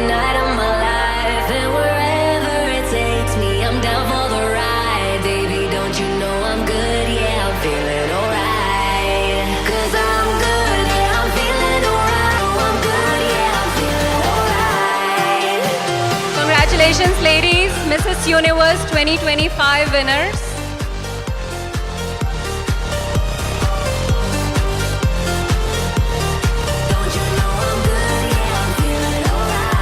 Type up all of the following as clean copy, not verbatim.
night of my life, and wherever it takes me, I'm down for the ride. Baby, don't you know I'm good? Yeah, I'm feeling alright. 'Cause I'm good, yeah, I'm feeling alright. Oh, I'm good, yeah, I'm feeling alright. Congratulations, ladies, Mrs. Universe 2025 winners. Don't you know I'm good? Yeah, I'm feeling alright.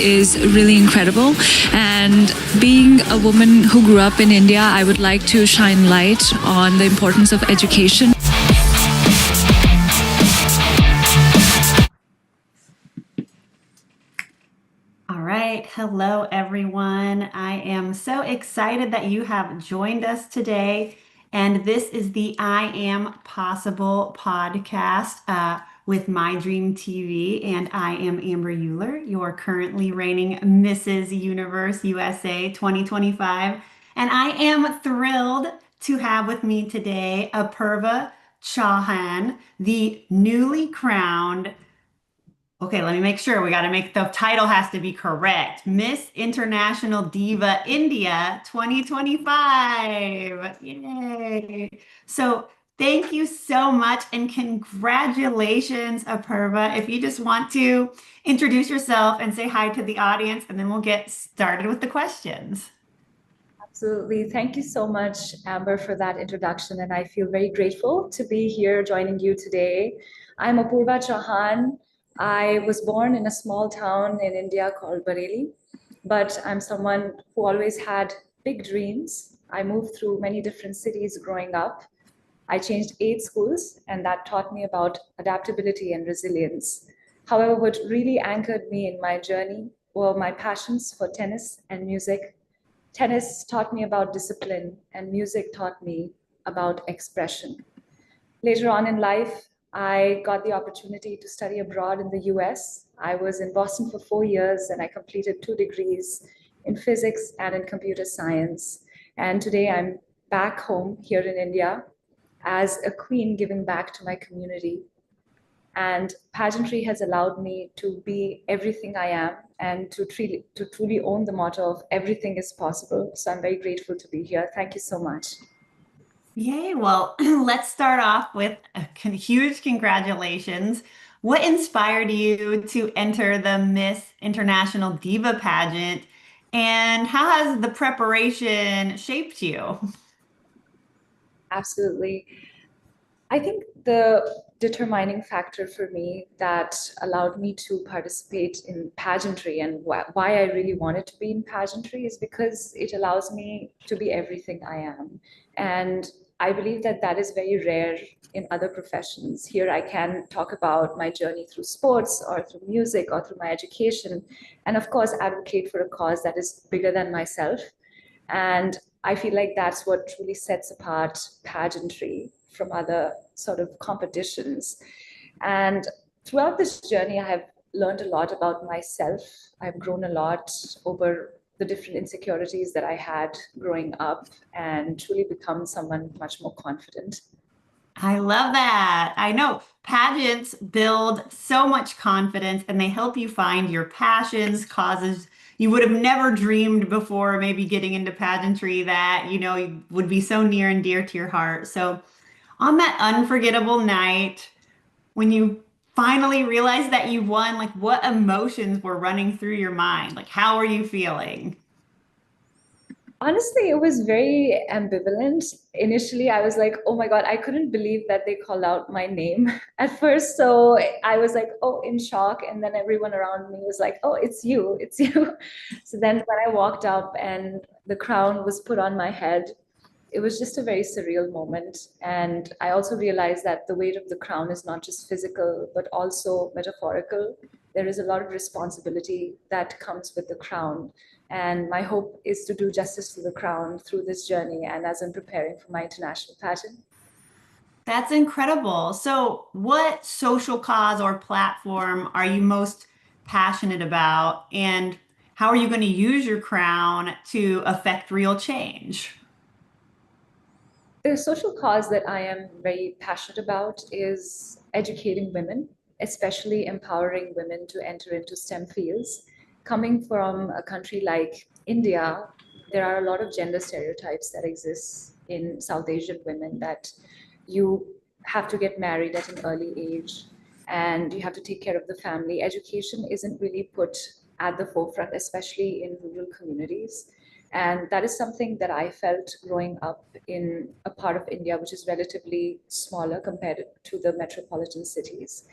Is really incredible, and being a woman who grew up in India, I would like to shine light on the importance of education. All right. Hello, everyone. I am so excited that you have joined us today. And this is the I Am Possible podcast with My Dream TV. And I am Amber Uhler, your currently reigning Mrs. Universe USA 2025. And I am thrilled to have with me today Apurva Chauhan, the newly crowned. Okay, let me make sure. We got to make the title has to be correct. Miss International Diva India 2025. Yay. So thank you so much and congratulations, Apurva. If you just want to introduce yourself and say hi to the audience, and then we'll get started with the questions. Absolutely. Thank you so much, Amber, for that introduction. And I feel very grateful to be here joining you today. I'm Apurva Chauhan. I was born in a small town in India called Bareilly, but I'm someone who always had big dreams. I moved through many different cities growing up. I changed 8 schools, and that taught me about adaptability and resilience. However, what really anchored me in my journey were my passions for tennis and music. Tennis taught me about discipline, and music taught me about expression. Later on in life, I got the opportunity to study abroad in the US. I was in Boston for 4 years, and I completed 2 degrees in physics and in computer science. And today I'm back home here in India as a queen, giving back to my community. And pageantry has allowed me to be everything I am and to truly own the motto of everything is possible. So I'm very grateful to be here. Thank you so much. Yay. Well, let's start off with a huge congratulations. What inspired you to enter the Miss International Diva pageant, and how has the preparation shaped you? Absolutely. I think the determining factor for me that allowed me to participate in pageantry and why I really wanted to be in pageantry is because it allows me to be everything I am. And I believe that that is very rare in other professions. Here I can talk about my journey through sports or through music or through my education, and of course, advocate for a cause that is bigger than myself. And I feel like that's what truly sets apart pageantry from other sort of competitions. And throughout this journey, I have learned a lot about myself. I've grown a lot over the different insecurities that I had growing up and truly become someone much more confident. I love that. I know pageants build so much confidence and they help you find your passions, causes you would have never dreamed before, maybe getting into pageantry that, would be so near and dear to your heart. So, on that unforgettable night, when you finally realized that you won, like what emotions were running through your mind? Like, how are you feeling? Honestly, it was very ambivalent. Initially, I was like, oh my God, I couldn't believe that they called out my name at first. So I was like, oh, in shock. And then everyone around me was like, oh, it's you, it's you. So then when I walked up and the crown was put on my head, it was just a very surreal moment. And I also realized that the weight of the crown is not just physical, but also metaphorical. There is a lot of responsibility that comes with the crown. And my hope is to do justice to the crown through this journey and as I'm preparing for my international pageant. That's incredible. So, what social cause or platform are you most passionate about? And how are you going to use your crown to affect real change? The social cause that I am very passionate about is educating women, especially empowering women to enter into STEM fields. Coming from a country like India, there are a lot of gender stereotypes that exist in South Asian women that you have to get married at an early age and you have to take care of the family. Education isn't really put at the forefront, especially in rural communities. And that is something that I felt growing up in a part of India which is relatively smaller compared to the metropolitan cities.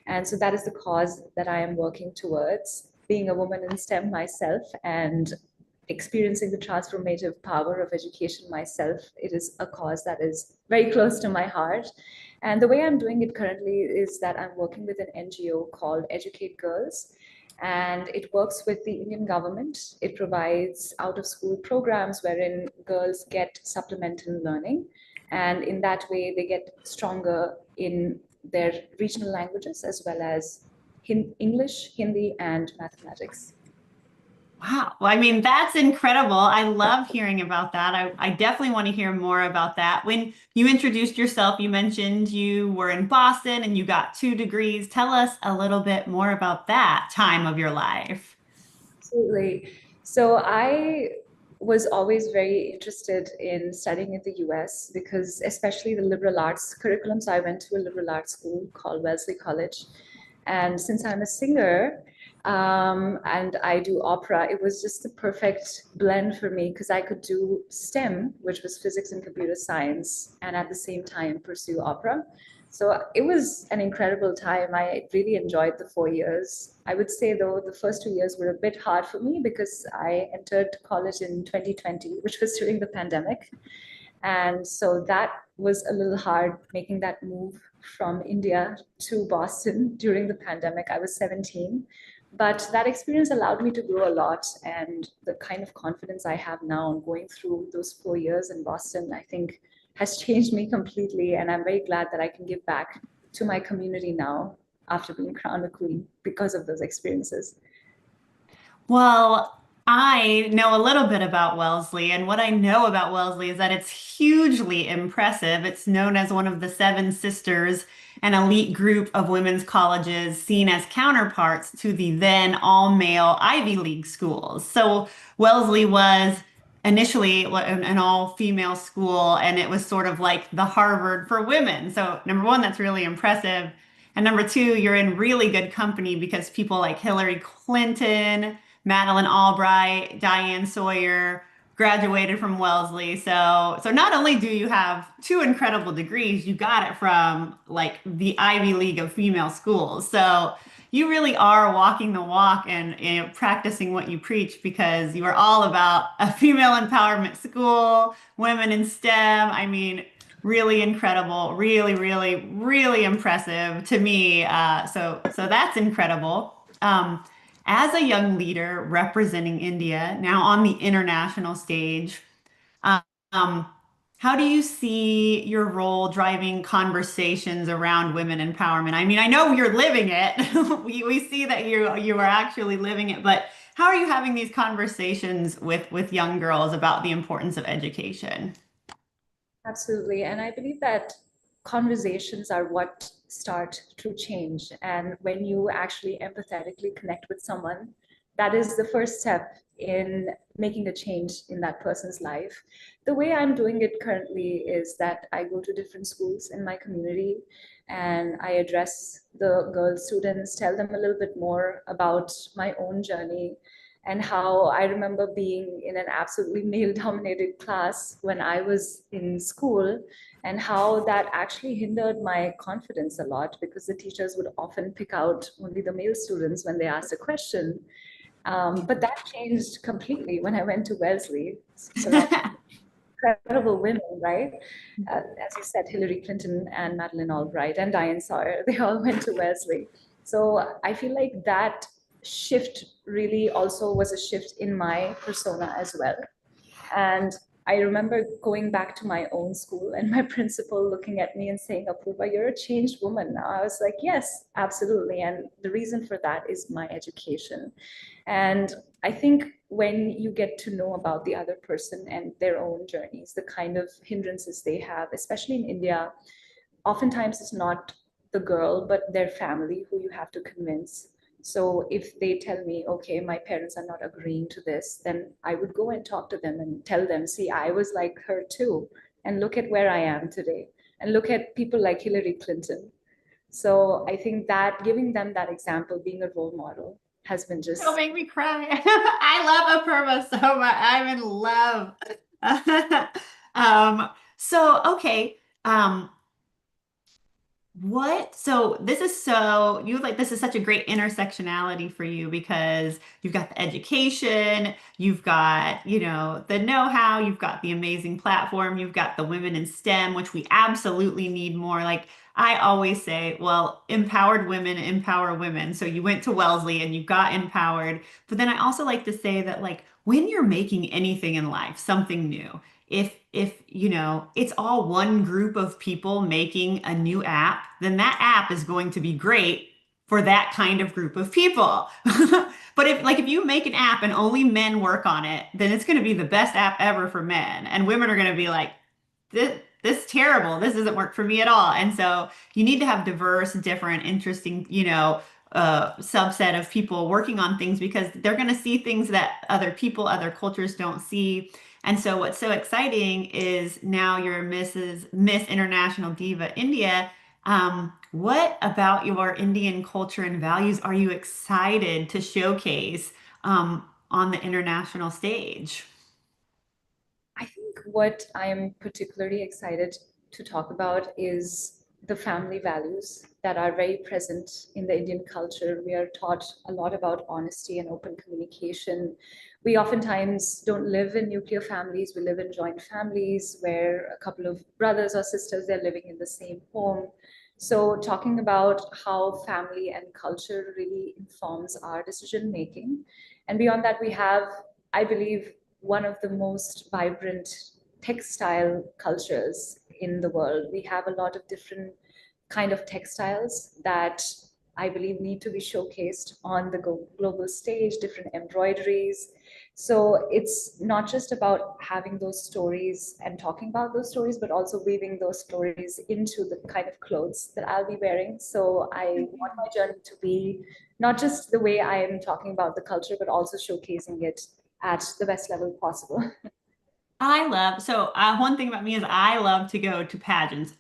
And so that is the cause that I am working towards. Being a woman in STEM myself and experiencing the transformative power of education myself, it is a cause that is very close to my heart. And the way I'm doing it currently is that I'm working with an NGO called Educate Girls, and it works with the Indian government. It provides out of school programs wherein girls get supplemental learning. And in that way, they get stronger in their regional languages as well as English, Hindi, and mathematics. Wow. Well, I mean, that's incredible. I love hearing about that. I definitely want to hear more about that. When you introduced yourself, you mentioned you were in Boston and you got 2 degrees. Tell us a little bit more about that time of your life. Absolutely. So I was always very interested in studying in the US because especially the liberal arts curriculum. So I went to a liberal arts school called Wellesley College. And since I'm a singer and I do opera, it was just the perfect blend for me because I could do STEM, which was physics and computer science, and at the same time pursue opera. So it was an incredible time. I really enjoyed the 4 years. I would say, though, the first 2 years were a bit hard for me because I entered college in 2020, which was during the pandemic. And so that was a little hard making that move from India to Boston during the pandemic. I was 17. But that experience allowed me to grow a lot. And the kind of confidence I have now going through those 4 years in Boston, I think has changed me completely. And I'm very glad that I can give back to my community now after being crowned a queen because of those experiences. Well, I know a little bit about Wellesley, and what I know about Wellesley is that it's hugely impressive. It's known as one of the Seven Sisters, an elite group of women's colleges seen as counterparts to the then all-male Ivy League schools. So Wellesley was initially an all-female school, and it was sort of like the Harvard for women. So number one, that's really impressive. And number two, you're in really good company because people like Hillary Clinton, Madeleine Albright, Diane Sawyer graduated from Wellesley. So not only do you have 2 incredible degrees, you got it from like the Ivy League of female schools. So you really are walking the walk and practicing what you preach because you are all about a female empowerment school, women in STEM. I mean, really incredible, really, really, really impressive to me. So that's incredible. As a young leader representing India now on the international stage, um, how do you see your role driving conversations around women empowerment? I mean, I know you're living it. We see that you are actually living it, but how are you having these conversations with young girls about the importance of education? Absolutely. And I believe that conversations are what start true change. And when you actually empathetically connect with someone, that is the first step in making a change in that person's life. The way I'm doing it currently is that I go to different schools in my community and I address the girl students, tell them a little bit more about my own journey and how I remember being in an absolutely male dominated class when I was in school, and how that actually hindered my confidence a lot because the teachers would often pick out only the male students when they asked a question. But that changed completely when I went to Wellesley, surrounded by incredible women, right? As you said, Hillary Clinton and Madeleine Albright and Diane Sawyer, they all went to Wellesley. So I feel like that shift really also was a shift in my persona as well. And I remember going back to my own school and my principal looking at me and saying, Apurva, you're a changed woman now. I was like, yes, absolutely. And the reason for that is my education. And I think when you get to know about the other person and their own journeys, the kind of hindrances they have, especially in India, oftentimes it's not the girl, but their family who you have to convince. So if they tell me, okay, my parents are not agreeing to this, then I would go and talk to them and tell them, see, I was like her too. And look at where I am today. And look at people like Hillary Clinton. So I think that giving them that example, being a role model, has been just. Don't make me cry. I love Apurva so much. I'm in love. Okay. Um, so this is this is such a great intersectionality for you because you've got the education, you've got, the know-how, you've got the amazing platform, you've got the women in STEM, which we absolutely need more. Like I always say, well, empowered women empower women. So you went to Wellesley and you got empowered. But then I also like to say that like when you're making anything in life, something new, if it's all one group of people making a new app, then that app is going to be great for that kind of group of people. But if you make an app and only men work on it, then it's going to be the best app ever for men, and women are going to be like, this is terrible. This doesn't work for me at all. And so you need to have diverse, different, interesting, subset of people working on things because they're going to see things that other people, other cultures don't see. And so what's so exciting is now you're Miss International Diva India. What about your Indian culture and values are you excited to showcase on the international stage? I think what I'm particularly excited to talk about is the family values that are very present in the Indian culture. We are taught a lot about honesty and open communication. We oftentimes don't live in nuclear families, we live in joint families where a couple of brothers or sisters, they're living in the same home. So talking about how family and culture really informs our decision making. And beyond that, we have, I believe, one of the most vibrant textile cultures in the world. We have a lot of different kind of textiles that I believe need to be showcased on the global stage, different embroideries. So it's not just about having those stories and talking about those stories, but also weaving those stories into the kind of clothes that I'll be wearing. So I want my journey to be not just the way I am talking about the culture, but also showcasing it at the best level possible. One thing about me is I love to go to pageants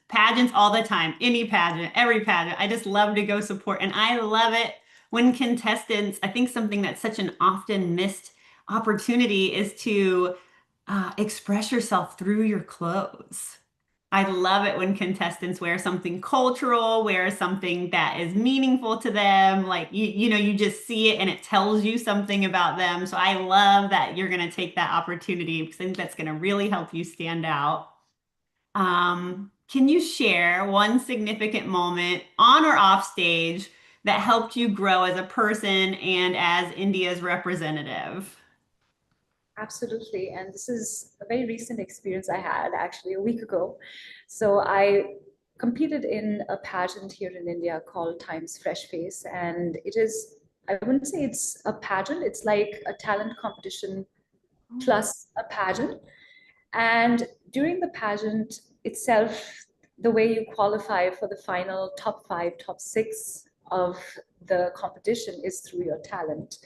all the time, any pageant, every pageant. I just love to go support. And I love it when contestants, I think something that's such an often missed opportunity is to express yourself through your clothes. I love it when contestants wear something cultural, wear something that is meaningful to them. Like you just see it and it tells you something about them. So I love that you're going to take that opportunity because I think that's going to really help you stand out. Can you share one significant moment on or off stage that helped you grow as a person and as India's representative? Absolutely. And this is a very recent experience I had actually a week ago. So I competed in a pageant here in India called Times Fresh Face. And it is, I wouldn't say it's a pageant, it's like a talent competition plus a pageant. And during the pageant itself, the way you qualify for the final top five, top six of the competition is through your talent.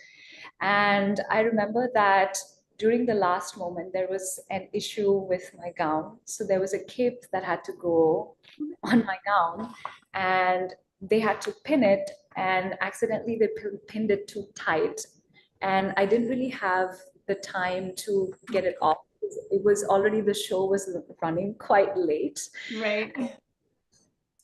And I remember that during the last moment, there was an issue with my gown. So there was a cape that had to go on my gown, and they had to pin it, and accidentally they pinned it too tight. And I didn't really have the time to get it off. It was already, the show was running quite late. Right.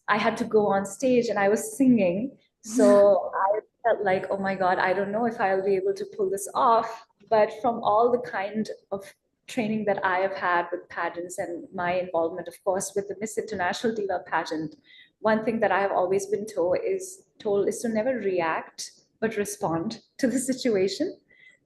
I had to go on stage and I was singing. So I felt like, oh my God, I don't know if I'll be able to pull this off. But from all the kind of training that I have had with pageants and my involvement, of course, with the Miss International Diva pageant, one thing that I have always been told is to never react, but respond to the situation.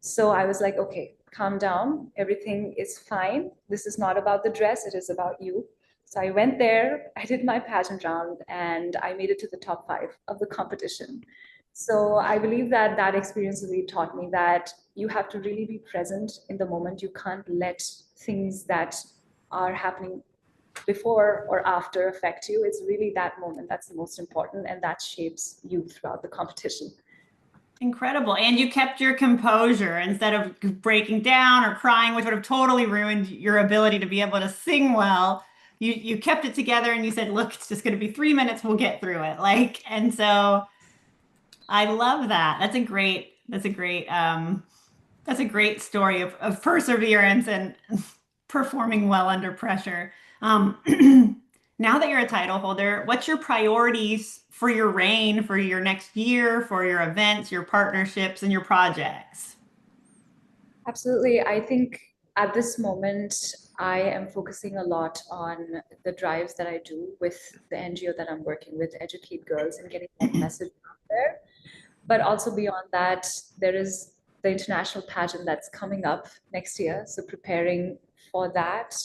So I was like, okay, calm down. Everything is fine. This is not about the dress. It is about you. So I went there, I did my pageant round, and I made it to the top 5 of the competition. So I believe that that experience really taught me that you have to really be present in the moment. You can't let things that are happening before or after affect you. It's really that moment that's the most important, and that shapes you throughout the competition. Incredible. And you kept your composure instead of breaking down or crying, which would have totally ruined your ability to be able to sing well. You kept it together and you said, look, it's just going to be 3 minutes. We'll get through it. And so I love that. That's a great story of perseverance and performing well under pressure. Um, now that you're a title holder, what's your priorities for your reign, for your next year, for your events, your partnerships, and your projects? Absolutely. I think at this moment, I am focusing a lot on the drives that I do with the NGO that I'm working with, Educate Girls, and getting that message out there. But also beyond that, there is the international pageant that's coming up next year. So preparing for that,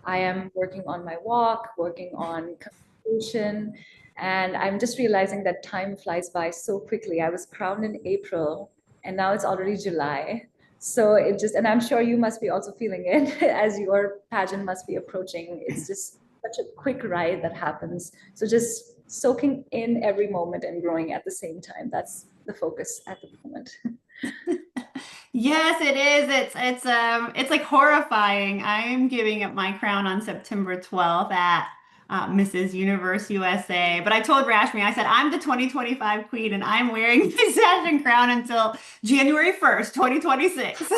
I am working on my walk, working on communication, and I'm just realizing that time flies by so quickly. I was crowned in April, and now it's already July. So it just, and I'm sure you must be also feeling it as your pageant must be approaching. It's just such a quick ride that happens. So just soaking in every moment and growing at the same time. That's the focus at the moment. Yes, it is. It's like horrifying. I am giving up my crown on September 12th at Mrs. Universe USA. But I told Rashmi, I said, I'm the 2025 queen and I'm wearing the sash and crown until January 1st, 2026.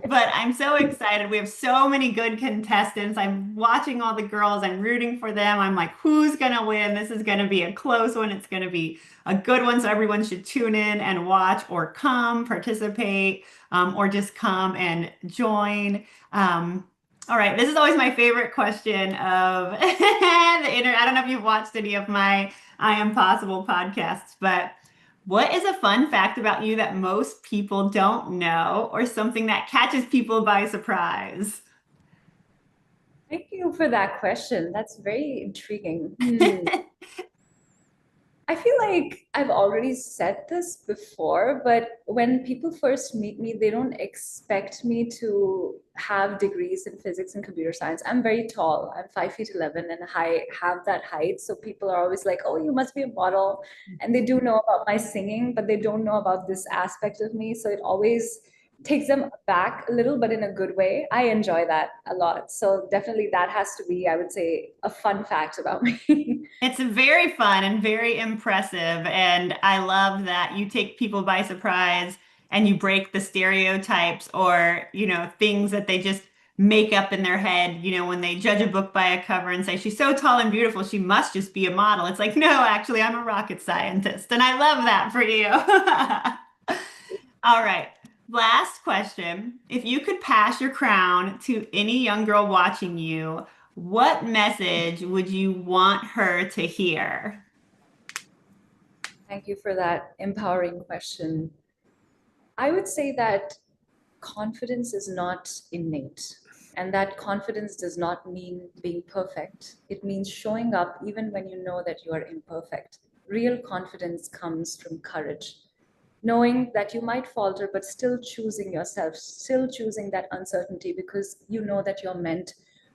But I'm so excited. We have so many good contestants. I'm watching all the girls. I'm rooting for them. I'm like, who's going to win? This is going to be a close one. It's going to be a good one. So everyone should tune in and watch or come participate or just come and join. All right. This is always my favorite question of the internet. I don't know if you've watched any of my I Am Possible podcasts, but what is a fun fact about you that most people don't know, or something that catches people by surprise? Thank you for that question. That's very intriguing. I feel like I've already said this before, but when people first meet me, they don't expect me to have degrees in physics and computer science. I'm very tall. I'm 5 feet 11 and I have that height. So people are always like, oh, you must be a model. And they do know about my singing, but they don't know about this aspect of me. So it always takes them back a little, but in a good way. I enjoy that a lot. So definitely that has to be, I would say, a fun fact about me. It's very fun and very impressive. And I love that you take people by surprise and you break the stereotypes or, things that they just make up in their head, when they judge a book by a cover and say, she's so tall and beautiful, she must just be a model. It's like, no, actually, I'm a rocket scientist. And I love that for you. All right. Last question. If you could pass your crown to any young girl watching you, what message would you want her to hear? Thank you for that empowering question. I would say that confidence is not innate, and that confidence does not mean being perfect. It means showing up even when you know that you are imperfect. Real confidence comes from courage, knowing that you might falter, but still choosing yourself, still choosing that uncertainty because you know that you're meant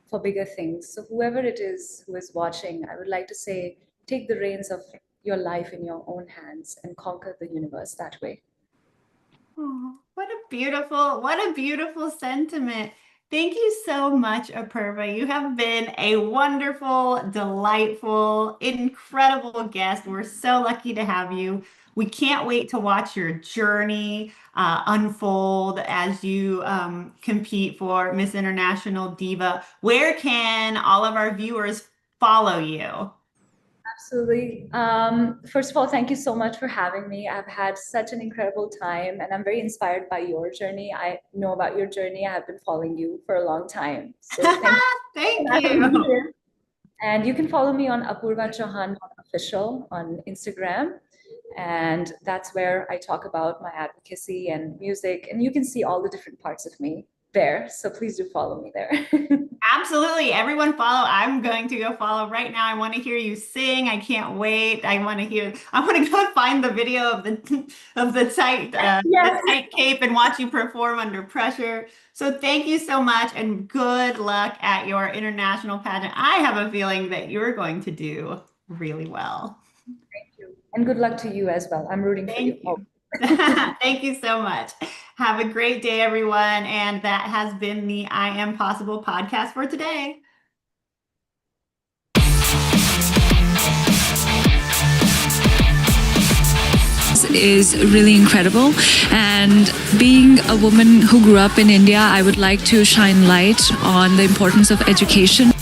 for bigger things. So, whoever it is who is watching, I would like to say, take the reins of your life in your own hands and conquer the universe that way. Oh, what a beautiful sentiment. Thank you so much, Apurva. You have been a wonderful, delightful, incredible guest. We're so lucky to have you. We can't wait to watch your journey unfold as you compete for Miss International Diva. Where can all of our viewers follow you? Absolutely. First of all, thank you so much for having me. I've had such an incredible time, and I'm very inspired by your journey. I know about your journey. I have been following you for a long time. So thank you Thank for having me you. here. And you can follow me on Apurva Chauhan official on Instagram. And that's where I talk about my advocacy and music. And you can see all the different parts of me there. So please do follow me there. Absolutely. Everyone follow. I'm going to go follow right now. I want to hear you sing. I can't wait. I want to go find the video of the Yes. tight cape and watch you perform under pressure. So thank you so much and good luck at your international pageant. I have a feeling that you're going to do really well. Thank you. And good luck to you as well. I'm rooting for you. Thank you. Thank you so much. Have a great day, everyone. And that has been the I Am Possible podcast for today. Is really incredible, and being a woman who grew up in India, I would like to shine light on the importance of education.